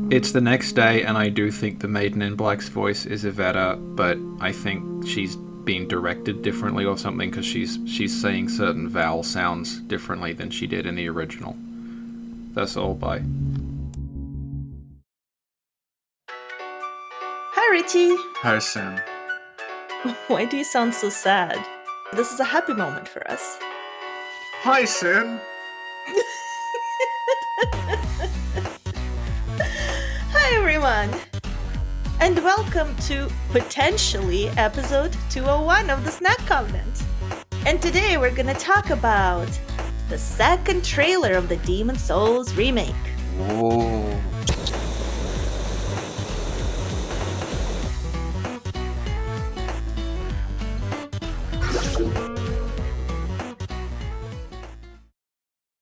It's the next day, and I do think the Maiden in Black's voice is Iveta, but I think she's being directed differently or something because she's saying certain vowel sounds differently than she did in the original. That's all. Bye. Hi, Richie. Hi, Sam. Why do you sound so sad? This is a happy moment for us. Hi, Sam. Hi, everyone. And welcome to potentially episode 201 of the Snack Covenant. And today we're going to talk about the second trailer of the Demon's Souls remake. Whoa.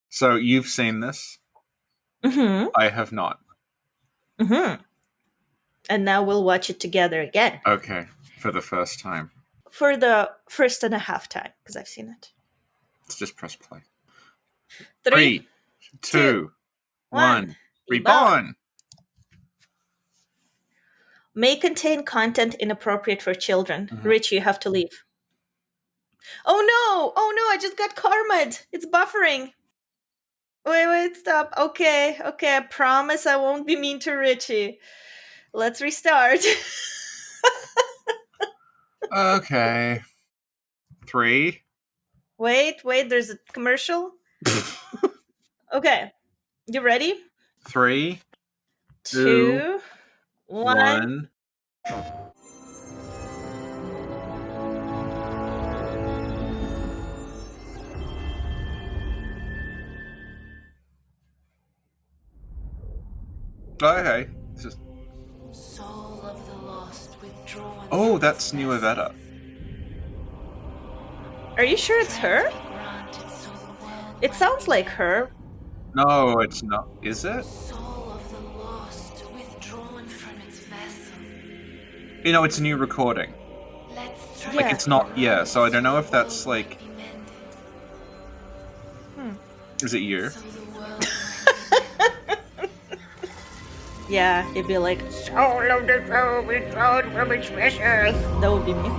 So you've seen this? Mm-hmm. I have not. Mm-hmm. And now we'll watch it together again. Okay, for the first time. For the first and a half time, because I've seen it. Let's just press play. 3, 2, 1. Reborn. Reborn! May contain content inappropriate for children. Mm-hmm. Rich, you have to leave. Oh no! I just got karma'd. It's buffering. Wait, stop. Okay, I promise I won't be mean to Richie. Let's restart. Okay. 3. Wait, there's a commercial. Okay, you ready? 3, 2, 1. 1. Okay. Just... Soul of the lost withdrawn. Oh, that's new Iveta. Are you sure it's her? It sounds like her. No, it's not. Is it? Soul of the lost withdrawn from its vessel. You know, it's a new recording. Let's try. Like, it's not... Yeah, so I don't know if that's, like... Is it you? So the world Yeah, it'd be like, soul of the soul withdrawn from its vessel. That would be me.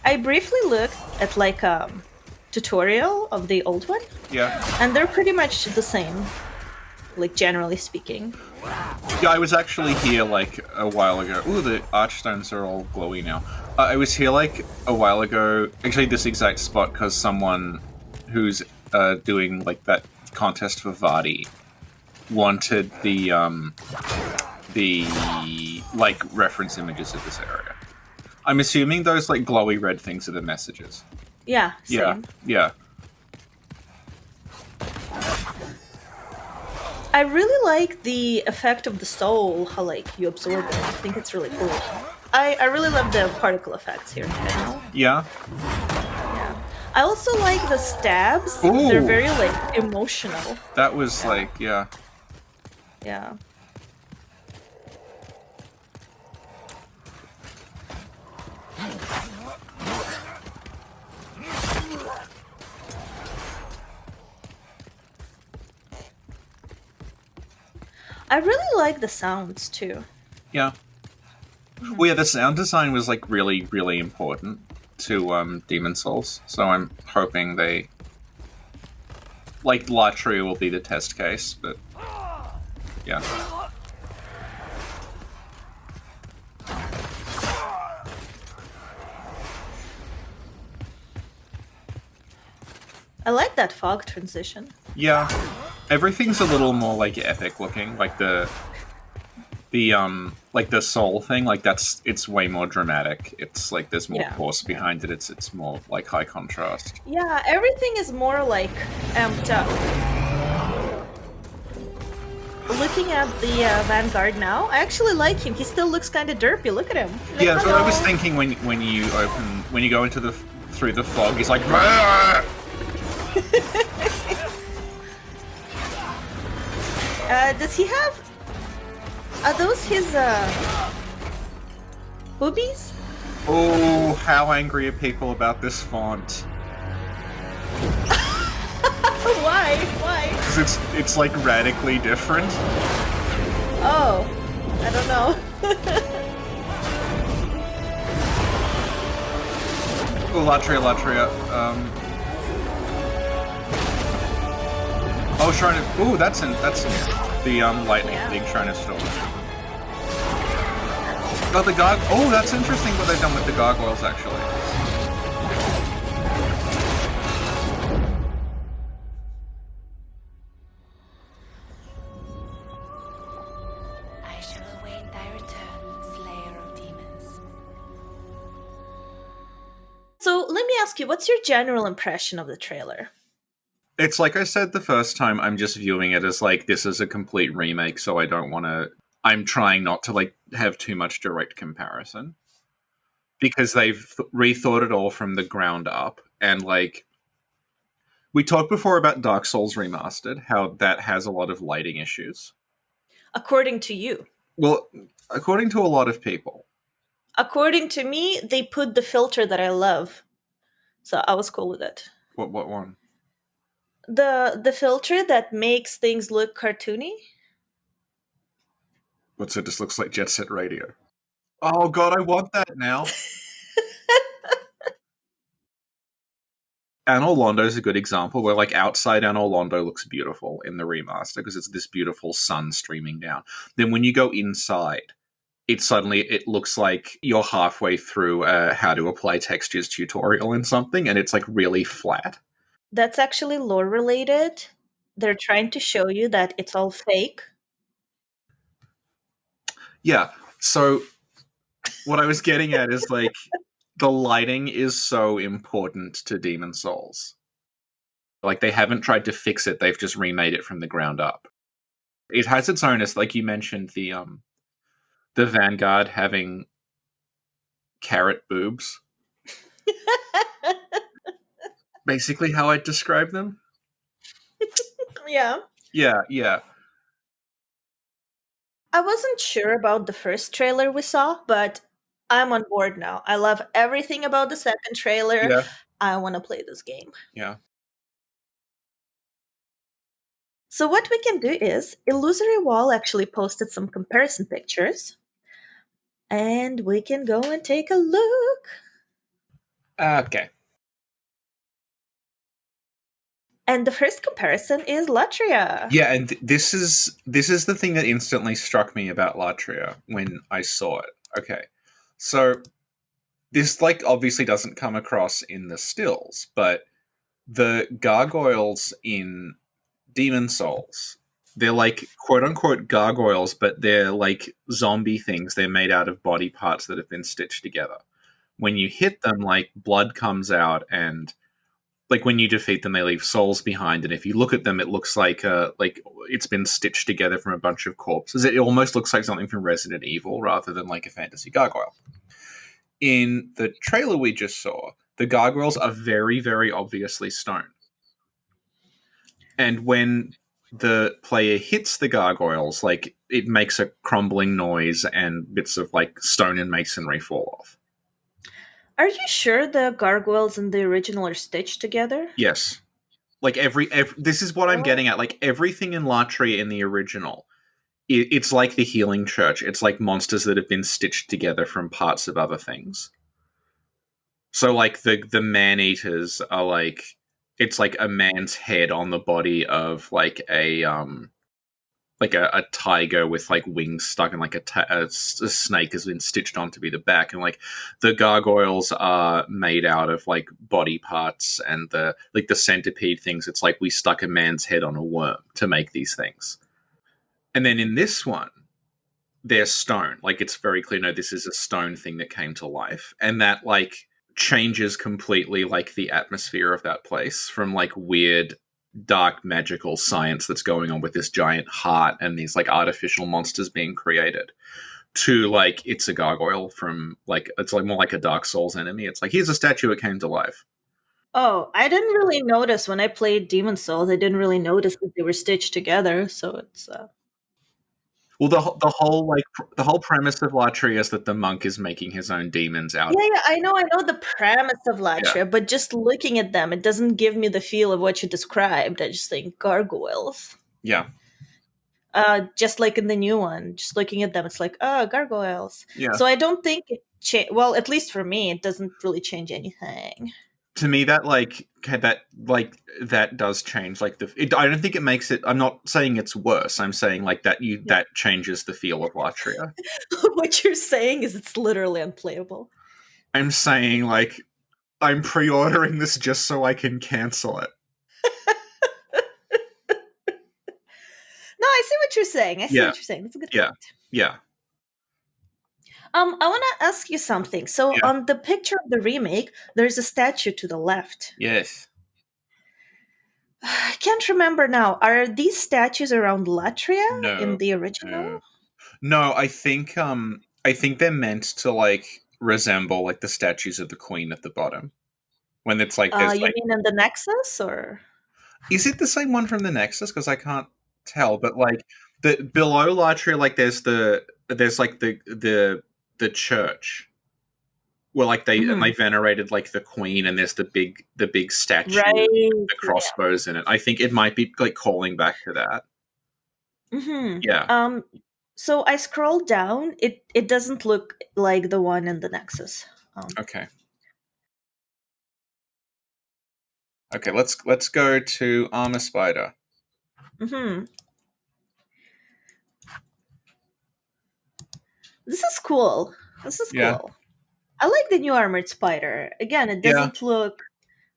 I briefly looked at like a tutorial of the old one, Yeah. and they're pretty much the same, like generally speaking. Yeah, I was actually here, like, a while ago. Ooh, the archstones are all glowy now. I was here, like, a while ago, actually this exact spot, because someone who's doing, like, that contest for Vardy wanted the, like, reference images of this area. I'm assuming those, like, glowy red things are the messages. Yeah, same. Yeah. I really like the effect of the soul, how like you absorb it. I think it's really cool. I really love the particle effects here in general. Yeah? Yeah. I also like the stabs. Ooh. They're very like emotional. That was, like, yeah. Yeah. I really like the sounds too. Yeah. Well, yeah, the sound design was, like, really, really important to Demon's Souls, so I'm hoping they... Like, Latria will be the test case, but... Yeah. I like that fog transition. Yeah. Everything's a little more, like, epic looking, like the like the soul thing, like it's way more dramatic. It's like there's more force behind it. It's more like high contrast. Yeah, everything is more like amped up. looking at the Vanguard now, I actually like him. He still looks kind of derpy. Look at him. Like, Yeah, that's what I was hello. thinking when you go into the through the fog. He's like, "Rah!" Does he have? Are those his boobies? Oh, how angry are people about this font? Why? Why? Because it's like radically different. Oh, I don't know. Oh, Latria. Oh, Shrine of... Ooh, that's new. The lightning Yeah. thing, Shrine of Storm. Oh, the oh, that's interesting what they've done with the gargoyles, actually. I shall await thy return, Slayer of Demons. So let me ask you, what's your general impression of the trailer? It's like I said the first time, I'm just viewing it as like, this is a complete remake, so I don't want to... I'm trying not to like have too much direct comparison. Because they've rethought it all from the ground up, and like... We talked before about Dark Souls Remastered, how that has a lot of lighting issues. According to you. Well, according to a lot of people. According to me, they put the filter that I love. So I was cool with it. What one? The filter that makes things look cartoony. What's it? Just looks like Jet Set Radio. Oh god, I want that now. Anor Londo is a good example where, like, outside Anor Londo looks beautiful in the remaster because it's this beautiful sun streaming down. Then when you go inside, it looks like you're halfway through a how to apply textures tutorial in something, and it's like really flat. That's actually lore related. They're trying to show you that it's all fake. Yeah. So what I was getting at is like the lighting is so important to Demon Souls. Like they haven't tried to fix it; they've just remade it from the ground up. It has its own, like you mentioned, the Vanguard having carrot boobs. Basically, how I'd describe them. Yeah. Yeah. I wasn't sure about the first trailer we saw, but I'm on board now. I love everything about the second trailer. Yeah. I want to play this game. Yeah. So what we can do is Illusory Wall actually posted some comparison pictures, and we can go and take a look. Okay. And the first comparison is Latria. Yeah, and this is the thing that instantly struck me about Latria when I saw it. Okay. So this like obviously doesn't come across in the stills, but the gargoyles in Demon Souls, they're like quote unquote gargoyles, but they're like zombie things. They're made out of body parts that have been stitched together. When you hit them, like blood comes out, and like when you defeat them, they leave souls behind. And if you look at them, it looks like it's been stitched together from a bunch of corpses. It almost looks like something from Resident Evil rather than like a fantasy gargoyle. In the trailer we just saw, the gargoyles are very, very obviously stone. And when the player hits the gargoyles, like it makes a crumbling noise and bits of like stone and masonry fall off. Are you sure the gargoyles in the original are stitched together? Yes. Like every this is what I'm getting at. Like everything in Latria in the original, it's like the Healing Church. It's like monsters that have been stitched together from parts of other things. So like the man eaters are like, it's like a man's head on the body of like a tiger with like wings stuck, and like a snake has been stitched on to be the back, and like the gargoyles are made out of like body parts, and the centipede things, it's like we stuck a man's head on a worm to make these things. And then in this one, they're stone. Like it's very clear, no, this is a stone thing that came to life, and that like changes completely like the atmosphere of that place from like weird dark magical science that's going on with this giant heart and these like artificial monsters being created, to like it's a gargoyle from like it's like more like a Dark Souls enemy. It's like here's a statue that came to life. Oh, I didn't really notice when I played Demon Souls. I didn't really notice that they were stitched together. So it's Well, the whole premise of Latria is that the monk is making his own demons out. yeah, I know the premise of Yeah, Latria, but just looking at them, it doesn't give me the feel of what you described. I just think gargoyles. yeah, Just like in the new one, just looking at them, it's like, oh, gargoyles. yeah. So I don't think it well, at least for me, it doesn't really change anything. To me, that does change. Like I don't think it makes it. I'm not saying it's worse. I'm saying like Yeah. that changes the feel of Latria. What you're saying is it's literally unplayable. I'm saying like I'm pre-ordering this just so I can cancel it. No, I see what you're saying. I see Yeah, what you're saying. That's a good yeah, point. yeah, I want to ask you something. So yeah. on the picture of the remake, there's a statue to the left. Yes. I can't remember now. Are these statues around Latria in No. the original? No. No. I think they're meant to like resemble like the statues of the Queen at the bottom. When it's like there's You like, mean in the Nexus or? is it the same one from the Nexus? Because I can't tell. But like the below Latria, like there's like the church where like they Mhm. venerated like the Queen, and there's the big statue with Right. the crossbows in it. I think it might be like calling back to that. Hmm. Yeah. So I scrolled down. It doesn't look like the one in the Nexus. Okay. Okay. Let's go to Armor Spider. Hmm. This is cool. This is Yeah. cool. I like the new armored spider. Again, it Yeah. doesn't look.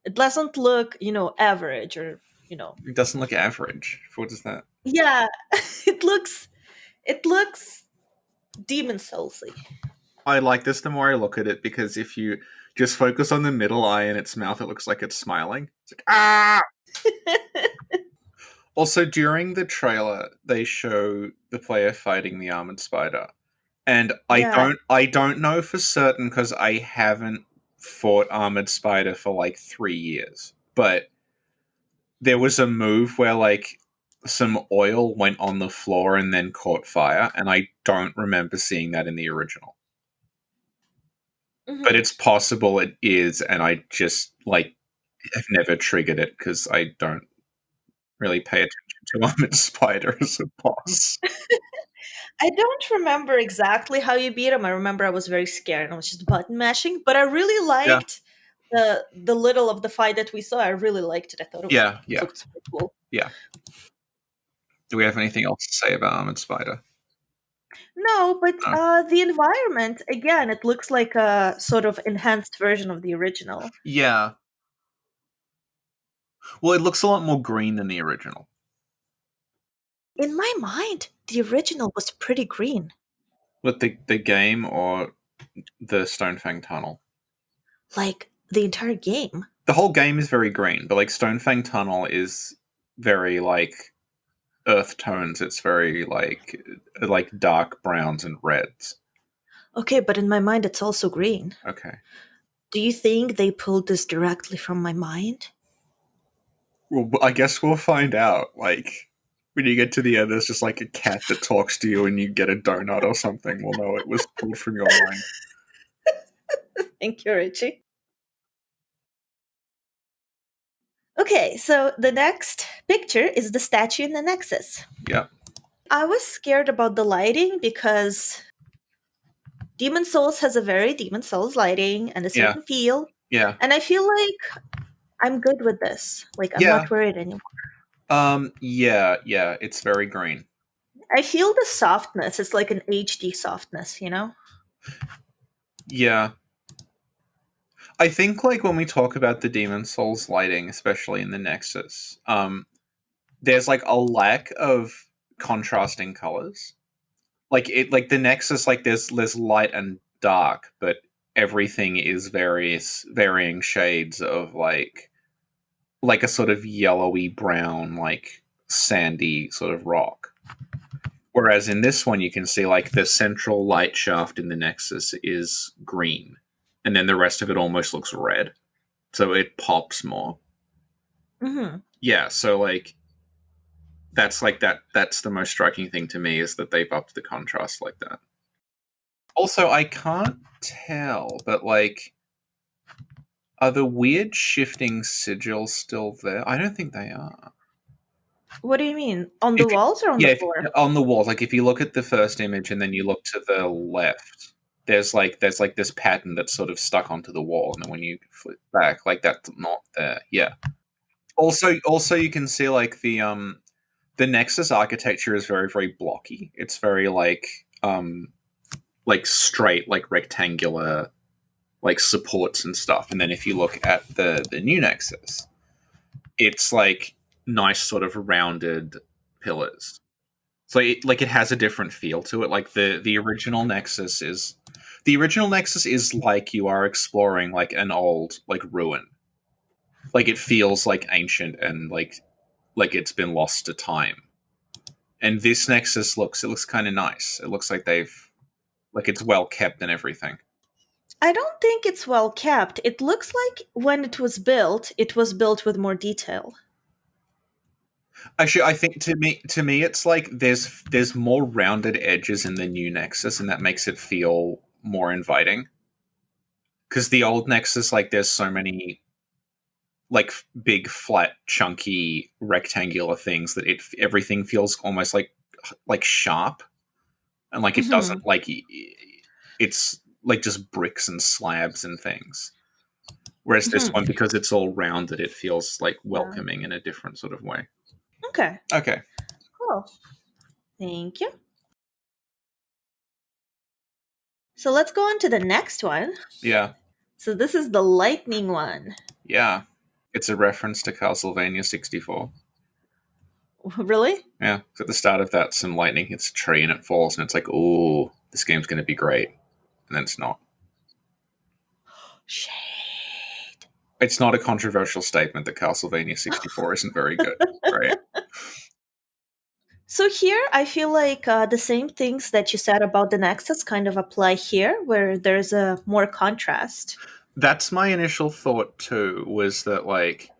It doesn't look, average or you know. It doesn't look average. What is that? Yeah, it looks. It looks demon soulsy. I like this the more I look at it, because if you just focus on the middle eye and its mouth, it looks like it's smiling. It's like, ah! Also, during the trailer, they show the player fighting the armored spider, and Yeah. I don't know for certain because I haven't fought armored spider for like 3 years. But there was a move where like some oil went on the floor and then caught fire, and I don't remember seeing that in the original. But Hmm. it's possible it is, and I just like have never triggered it because I don't really pay attention to armored spider as a boss. I don't remember exactly how you beat him. I remember I was very scared and I was just button mashing, but I really Yeah, liked the little of the fight that we saw. I really liked it. I thought yeah, it yeah, looked super cool. yeah. Do we have anything else to say about armored spider? No, but No. the environment again, it looks like a sort of enhanced version of the original. Yeah. Well, it looks a lot more green than the original. In my mind, the original was pretty green. With the game or the Stonefang Tunnel? Like the entire game. The whole game is very green, but like Stonefang Tunnel is very like earth tones. It's very like dark browns and reds. Okay, but in my mind, it's also green. Okay. Do you think they pulled this directly from my mind? Well, I guess we'll find out. Like when you get to the end, there's just like a cat that talks to you, and you get a donut or something. We'll know it was pulled from your mind. Thank you, Richie. Okay, so the next picture is the statue in the Nexus. Yeah. I was scared about the lighting because Demon Souls has a very Demon Souls lighting and a Yeah. certain feel. Yeah. And I feel like I'm good with this. Like, I'm Yeah. not worried anymore. Yeah. Yeah. It's very green. I feel the softness. It's like an HD softness, you know? Yeah. I think like when we talk about the Demon Souls lighting, especially in the Nexus, there's like a lack of contrasting colors. Like the Nexus, like there's light and dark, but everything is various varying shades of like like a sort of yellowy brown, like sandy sort of rock. Whereas in this one, you can see like the central light shaft in the Nexus is green, and then the rest of it almost looks red, so it pops more. Mm-hmm. Yeah, so that's the most striking thing to me, is that they've upped the contrast like that. Also, I can't tell, but like, are the weird shifting sigils still there? I don't think they are. What do you mean? On the If walls or on Yeah, the floor? on the walls, like if you look at the first image and then you look to the left, there's this pattern that's sort of stuck onto the wall, and then when you flip back, like that's not there. Yeah. Also, you can see like the Nexus architecture is very, very blocky. It's very like straight, like rectangular, like supports and stuff. And then if you look at the new Nexus, it's like nice sort of rounded pillars. So it has a different feel to it. Like the original Nexus is like you are exploring like an old like ruin. Like it feels like ancient and like it's been lost to time. And this Nexus looks kind of nice. It looks like it's well kept and everything. I don't think it's well kept. It looks like when it was built with more detail. Actually, I think to me it's like there's more rounded edges in the new Nexus, and that makes it feel more inviting. Because the old Nexus, like there's so many like big, flat, chunky, rectangular things that everything feels almost like sharp, and like it Mm-hmm. doesn't like it's like just bricks and slabs and things. Whereas this Mm-hmm. one, because it's all rounded, it feels like Yeah. welcoming in a different sort of way. Okay. Okay. Cool. Thank you. So let's go on to the next one. Yeah. So this is the lightning one. Yeah. It's a reference to Castlevania 64. Really? Yeah. So at the start of that, some lightning hits a tree and it falls, and it's like, ooh, this game's going to be great. And then it's not. Shade. It's not a controversial statement that Castlevania 64 isn't very good, right? So here, I feel like the same things that you said about the Nexus kind of apply here, where there's a more contrast. That's my initial thought too, was that like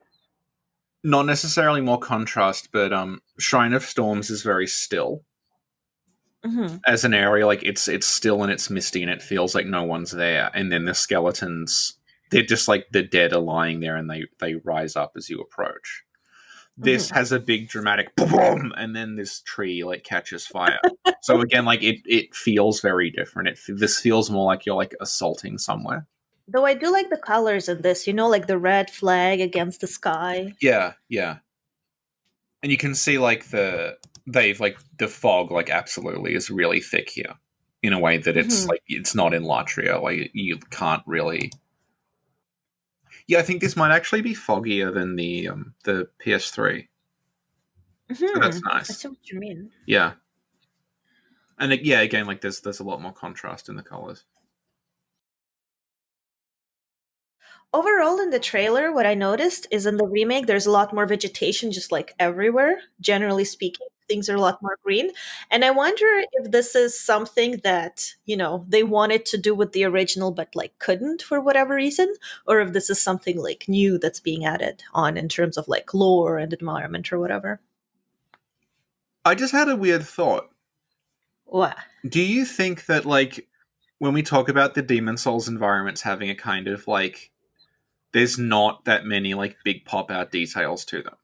not necessarily more contrast, but Shrine of Storms is very still Mm-hmm. as an area. Like it's still and it's misty and it feels like no one's there. And then the skeletons, they're just like the dead are lying there, and they rise up as you approach. This Mm-hmm. has a big dramatic boom, and then this tree like catches fire. So again, like it feels very different. This feels more like you're like assaulting somewhere. Though I do like the colors in this, like the red flag against the sky. Yeah, yeah. And you can see like the fog like absolutely is really thick here, in a way that it's Mm-hmm. like it's not in Latria. Like you can't really. Yeah, I think this might actually be foggier than the PS3. So that's Mm-hmm. I nice. see what you mean. Yeah, and yeah, again, like there's a lot more contrast in the colors. Overall, in the trailer, what I noticed is in the remake, there's a lot more vegetation just like everywhere. Generally speaking, things are a lot more green. And I wonder if this is something that, they wanted to do with the original but like couldn't for whatever reason, or if this is something like new that's being added on in terms of like lore and environment or whatever. I just had a weird thought. What? Do you think that like when we talk about the Demon Souls environments having a kind of like there's not that many like big pop out details to them?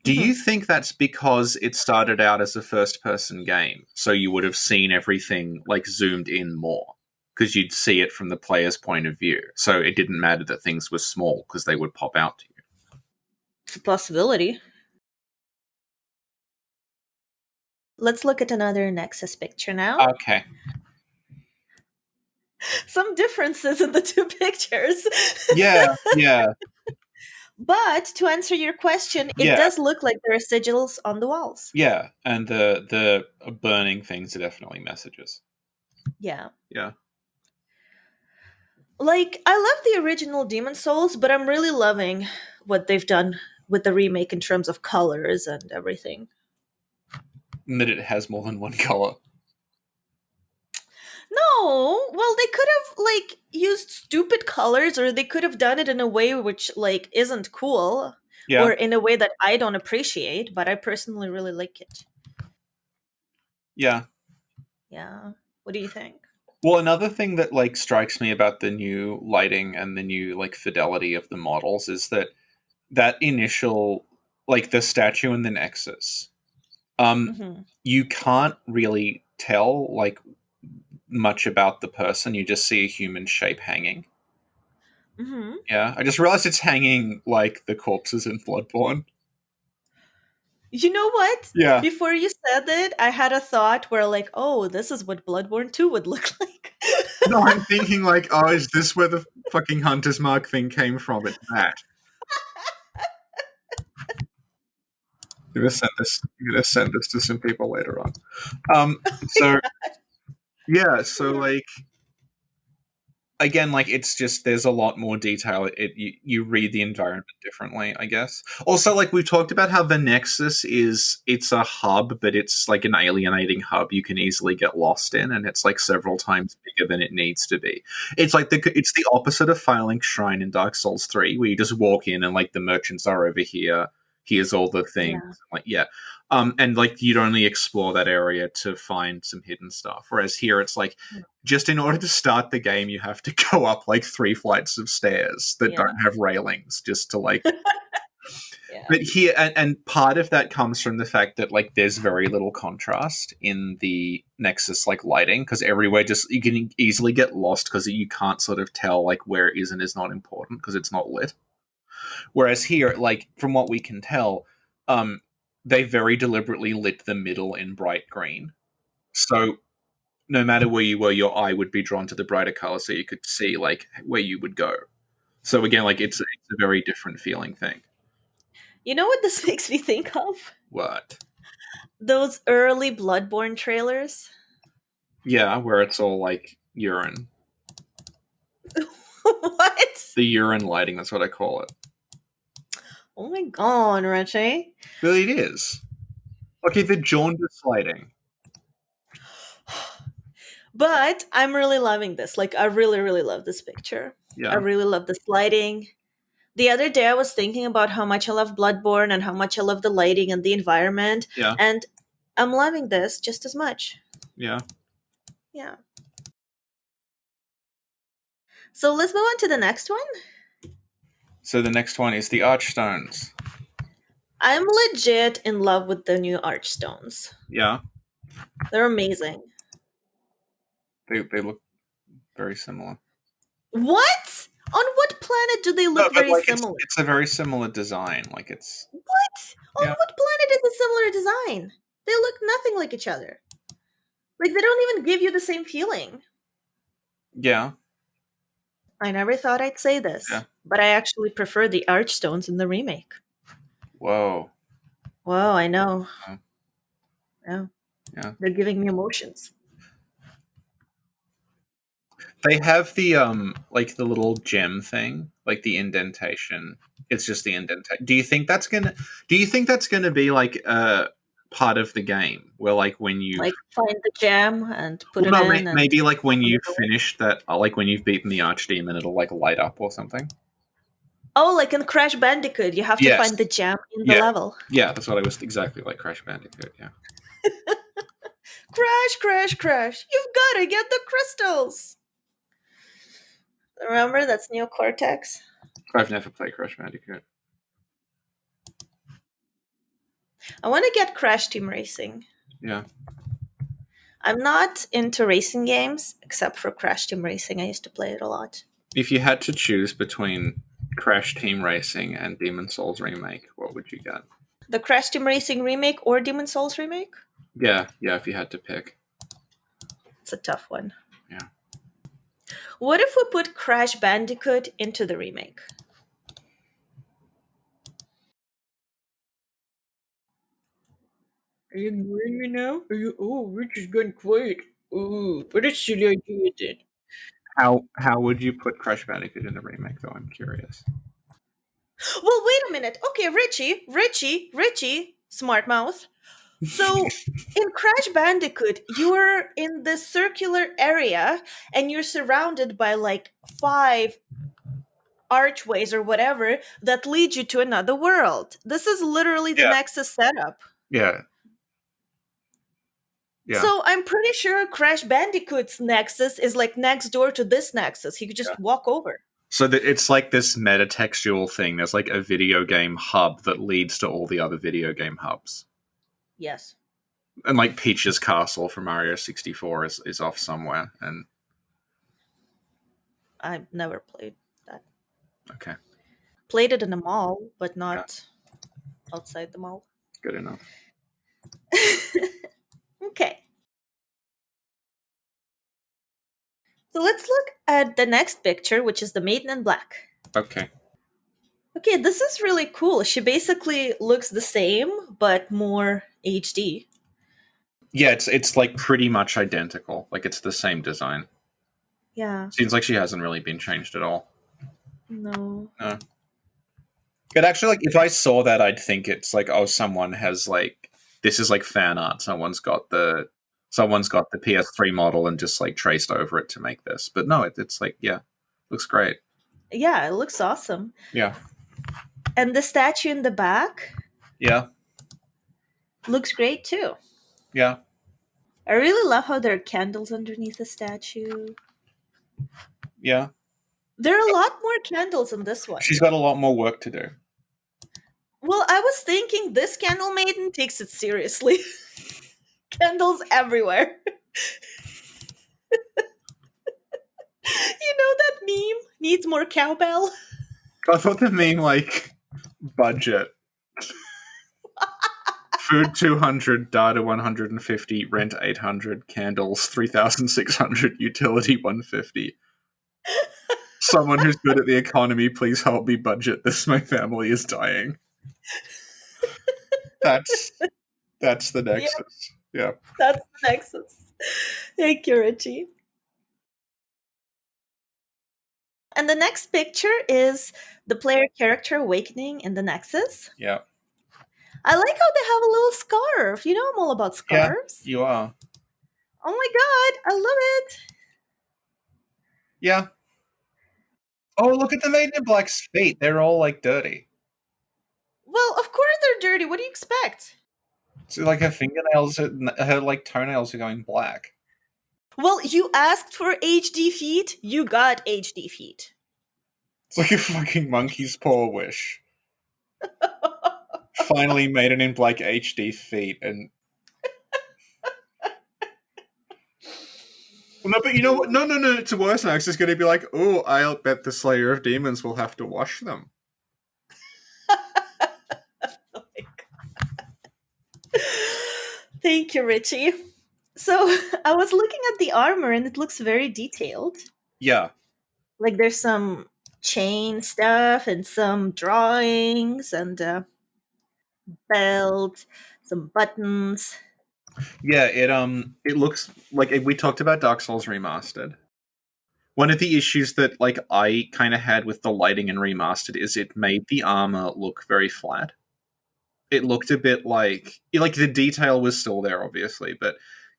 Do Mhm. you think that's because it started out as a first person game, so you would have seen everything like zoomed in more because you'd see it from the player's point of view, so it didn't matter that things were small because they would pop out to you? It's a possibility. Let's look at another Nexus picture now. Okay. Some differences in the two pictures. Yeah, yeah, But to answer your question, it yeah, does look like there are sigils on the walls. yeah. And the burning things are definitely messages. Yeah. Yeah. Like, I love the original Demon Souls, but I'm really loving what they've done with the remake in terms of colors and everything. And that it has more than one color. No, well, they could have like used stupid colors, or they could have done it in a way which like isn't cool, Yeah. or in a way that I don't appreciate. But I personally really like it. Yeah. Yeah. What do you think? Well, another thing that like strikes me about the new lighting and the new like fidelity of the models is that initial like the statue in the Nexus, Mm-hmm. you can't really tell like much about the person. You just see a human shape hanging. Mm-hmm. Yeah, I just realized it's hanging like the corpses in Bloodborne. You know what? Yeah. Before you said it, I had a thought where like, oh, this is what Bloodborne 2 would look like. No, I'm thinking like, oh, is this where the fucking Hunter's Mark thing came from? It's that. I'm gonna send this to some people later on. So yeah, so like again, like it's just there's a lot more detail. You read the environment differently, I guess. Also, like we've talked about how the Nexus it's a hub, but it's like an alienating hub you can easily get lost in, and it's like several times bigger than it needs to be. It's like it's the opposite of Firelink Shrine in Dark Souls 3, where you just walk in and like the merchants are over here. Here's all the things. Yeah. Like yeah. And like you'd only explore that area to find some hidden stuff. Whereas here it's like just in order to start the game, you have to go up like 3 flights of stairs that Yeah. don't have railings just to like. Yeah. But here, and part of that comes from the fact that like there's very little contrast in the Nexus like lighting because everywhere just you can easily get lost because you can't sort of tell like where it is and is not important because it's not lit. Whereas here, like from what we can tell, um, they very deliberately lit the middle in bright green. So no matter where you were, your eye would be drawn to the brighter color, so you could see like where you would go. So again, like it's a very different feeling thing. You know what this makes me think of? What? Those early Bloodborne trailers. Yeah, where it's all like urine. What? The urine lighting, that's what I call it. Oh my god, Richie. But it is. Okay, the jaundice lighting. But I'm really loving this. Like, I really, really love this picture. I Yeah, really love this lighting. The other day, I was thinking about how much I love Bloodborne and how much I love the lighting and the environment. yeah, And I'm loving this just as much. yeah. Yeah. So let's move on to the next one. So the next one is the Archstones. I'm legit in love with the new Archstones. Yeah, They're amazing. they look very similar. What? On what planet do they No, look but very like similar? it's a very similar design. Like it's What? On yeah, what planet is a similar design? They look nothing like each other. Like they don't even give you the same feeling. yeah, I never thought I'd say yeah. this, but I actually prefer the Archstones in the remake. Whoa. Whoa, I know. Yeah. Yeah. Yeah. They're giving me emotions. They have the like the little gem thing, like the indentation. It's just the indentation. Do you think that's gonna be like part of the game where like when you've Like find the gem and put well it no in and maybe like when put it you've away. finished that like when you've beaten the archdemon it'll like light up or something. Oh, like in Crash Bandicoot, you have to Yes. find the gem in the Yeah. level. Yeah, that's what I was exactly like Crash Bandicoot, yeah. Crash, crash, crash. You've got to get the crystals. Remember, that's Neo Cortex. I've never played Crash Bandicoot. I want to get Crash Team Racing. Yeah. I'm not into racing games except for Crash Team Racing. I used to play it a lot. If you had to choose between Crash Team Racing and Demon Souls Remake, what would you get? The Crash Team Racing remake or Demon Souls remake? Yeah, if you had to pick. It's a tough one. Yeah. What if we put Crash Bandicoot into the remake? Are you ignoring me now? Are you? Oh, Rich is gone quiet. Oh, what a silly idea then. How would you put Crash Bandicoot in the remake though? I'm curious. Well, wait a minute. Okay, Richie, smart mouth. So in Crash Bandicoot, you're in this circular area and you're surrounded by like five archways or whatever that lead you to another world. This is literally the Yeah. Nexus setup. Yeah. Yeah. So I'm pretty sure Crash Bandicoot's Nexus is like next door to this Nexus. He could just walk over. So that it's like this metatextual thing. There's like a video game hub that leads to all the other video game hubs. Yes. And like Peach's castle from Mario 64 is off somewhere. And I've never played that. okay, Played it in a mall, but not outside the mall. good enough. Okay. So let's look at the next picture, which is the Maiden in Black. Okay. Okay, this is really cool. She basically looks the same, but more HD. Yeah, it's like pretty much identical. Like it's the same design. Yeah. Seems like she hasn't really been changed at all. No. No. But actually, like if I saw that, I'd think it's like, oh, someone has like this is like fan art. Someone's got the PS3 model and just like traced over it to make this. But no, it's like looks great. Yeah, it looks awesome. Yeah. And the statue in the back Yeah. looks great too. Yeah. I really love how there are candles underneath the statue. Yeah. There are a lot more candles in this one. She's got a lot more work to do. Well, I was thinking this candle maiden takes it seriously. Candles everywhere. You know that meme? Needs more cowbell? I thought the meme like budget. Food 200, data 150, rent 800, candles 3,600, utility 150. Someone who's good at the economy, please help me budget this. My family is dying. That's the Nexus. Yeah. That's the Nexus. Thank you, Richie. And the next picture is the player character awakening in the Nexus. Yeah. I like how they have a little scarf. You know I'm all about scarves. You are. Oh my god, I love it. Yeah. Oh, look at the Maiden in Black's feet. They're all like dirty. Well, of course they're dirty. What do you expect? So like her fingernails, her like toenails are going black. Well, you asked for HD feet, you got HD feet. It's like a fucking monkey's paw wish. Finally Maiden in Black HD feet and well, no, but you know what? No, it's worse now. It's just going to be like, oh, I'll bet the Slayer of Demons will have to wash them. Oh my god. Thank you, Richie. So I was looking at the armor and it looks very detailed. Yeah. Like there's some chain stuff and some drawings and belt, some buttons. Yeah, it looks like we talked about Dark Souls Remastered. One of the issues that like I kind of had with the lighting in Remastered is it made the armor look very flat. It looked a bit like the detail was still there, obviously, but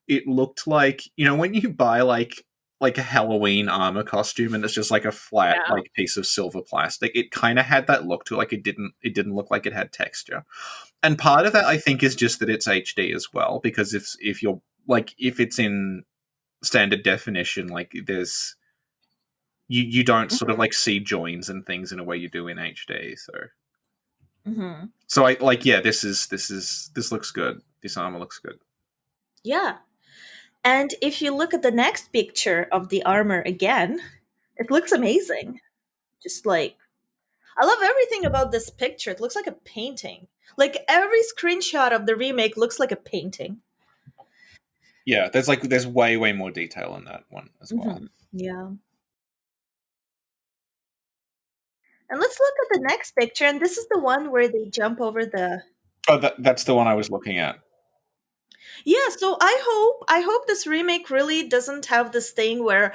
it looked like, you know, when you buy like a Halloween armor costume and it's just like a flat like piece of silver plastic, it kind of had that look to it. Like it didn't look like it had texture. And part of that I think is just that it's HD as well, because if you're like if it's in standard definition, like there's you don't sort of like see joins and things in a way you do in HD. So I like this looks good. This armor looks good. Yeah. And if you look at the next picture of the armor again, it looks amazing. Just like, I love everything about this picture. It looks like a painting. Like every screenshot of the remake looks like a painting. Yeah, there's way more detail in that one as well. Yeah. And let's look at the next picture, and this is the one where they jump over the... Oh, that's the one I was looking at. Yeah, so I hope this remake really doesn't have this thing where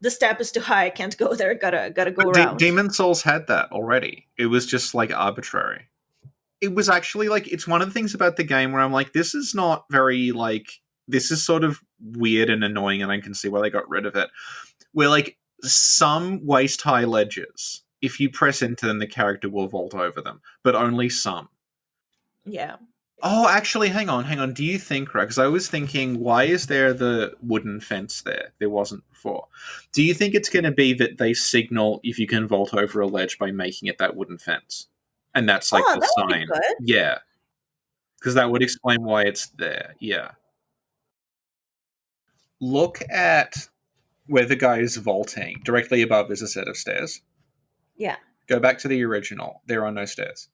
the step is too high, I can't go there, gotta go around. Demon Souls had that already. It was just like arbitrary. It was actually like, it's one of the things about the game where I'm like, this is not very like, this is sort of weird and annoying, and I can see why they got rid of it. Where like some waist high ledges, if you press into them, the character will vault over them, but only some. Yeah. Oh, actually, hang on. Do you think, right? Because I was thinking, why is there the wooden fence there? There wasn't before. Do you think it's going to be that they signal if you can vault over a ledge by making it that wooden fence? And that's like the that would be sign. good. Yeah. Because that would explain why it's there. Yeah. Look at where the guy is vaulting. Directly above is a set of stairs. Yeah. Go back to the original. There are no stairs.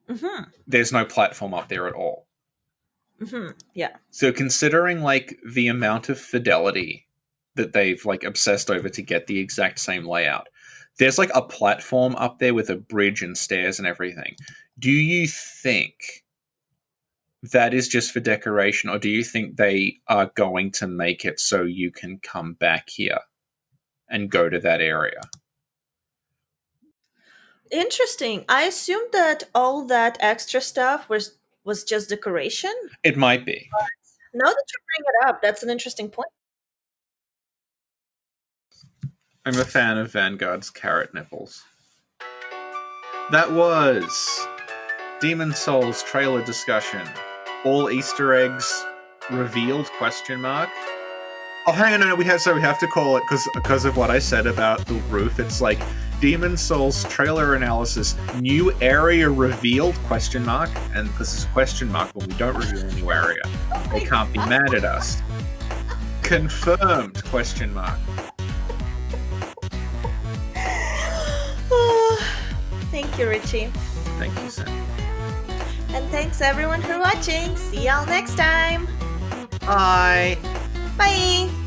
Mm-hmm. There's no platform up there at all. Mm-hmm. Yeah. So considering like the amount of fidelity that they've like obsessed over to get the exact same layout, there's like a platform up there with a bridge and stairs and everything. Do you think that is just for decoration, or do you think they are going to make it so you can come back here and go to that area? Interesting. I assumed that all that extra stuff was just decoration. It might be. Now that you bring it up, that's an interesting point. I'm a fan of Vanguard's carrot nipples. That was Demon Souls trailer discussion. All Easter eggs revealed? ? Oh, hang on, no, we have to call it because of what I said about the roof. It's like Demon Souls trailer analysis. New area revealed ? And because it's a question mark when we don't reveal a new area, they can't be mad at us. Confirmed ? Thank you, Richie. Thank you, Sam. And thanks everyone for watching. See y'all next time. Bye. Bye.